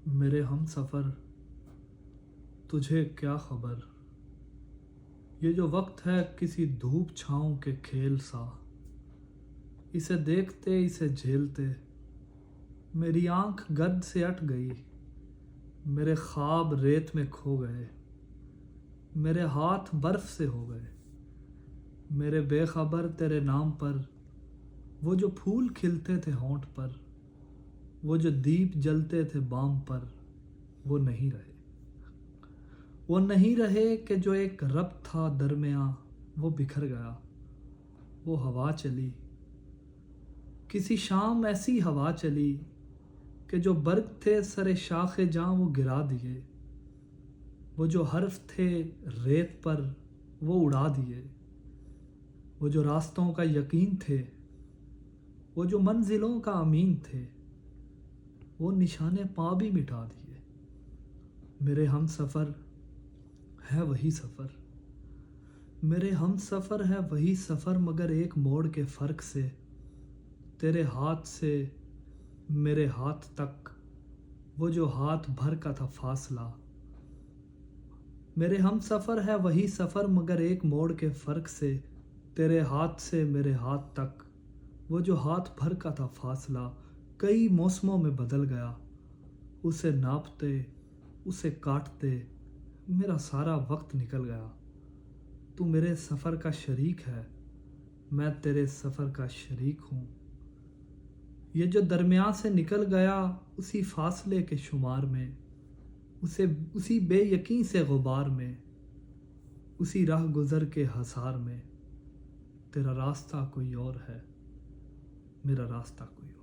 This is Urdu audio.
میرے ہم سفر تجھے کیا خبر، یہ جو وقت ہے کسی دھوپ چھاؤں کے کھیل سا، اسے دیکھتے اسے جھیلتے میری آنکھ گرد سے اٹ گئی، میرے خواب ریت میں کھو گئے، میرے ہاتھ برف سے ہو گئے، میرے بے خبر تیرے نام پر وہ جو پھول کھلتے تھے ہونٹ پر، وہ جو دیپ جلتے تھے بام پر، وہ نہیں رہے، وہ نہیں رہے کہ جو ایک ربط تھا درمیاں وہ بکھر گیا، وہ ہوا چلی، کسی شام ایسی ہوا چلی کہ جو برگ تھے سر شاخ جاں وہ گرا دیے، وہ جو حرف تھے ریت پر وہ اڑا دیے، وہ جو راستوں کا یقین تھے، وہ جو منزلوں کا امین تھے، وہ نشانے پا بھی مٹا دیے۔ میرے ہم سفر ہے وہی سفر، میرے ہم سفر ہے وہی سفر، مگر ایک موڑ کے فرق سے، تیرے ہاتھ سے میرے ہاتھ تک وہ جو ہاتھ بھر کا تھا فاصلہ۔ میرے ہم سفر ہے وہی سفر، مگر ایک موڑ کے فرق سے، تیرے ہاتھ سے میرے ہاتھ تک وہ جو ہاتھ بھر کا تھا فاصلہ، کئی موسموں میں بدل گیا، اسے ناپتے اسے کاٹتے میرا سارا وقت نکل گیا۔ تو میرے سفر کا شریک ہے، میں تیرے سفر کا شریک ہوں، یہ جو درمیان سے نکل گیا اسی فاصلے کے شمار میں، اسی بے یقین سے غبار میں، اسی راہ گزر کے حصار میں، تیرا راستہ کوئی اور ہے، میرا راستہ کوئی اور۔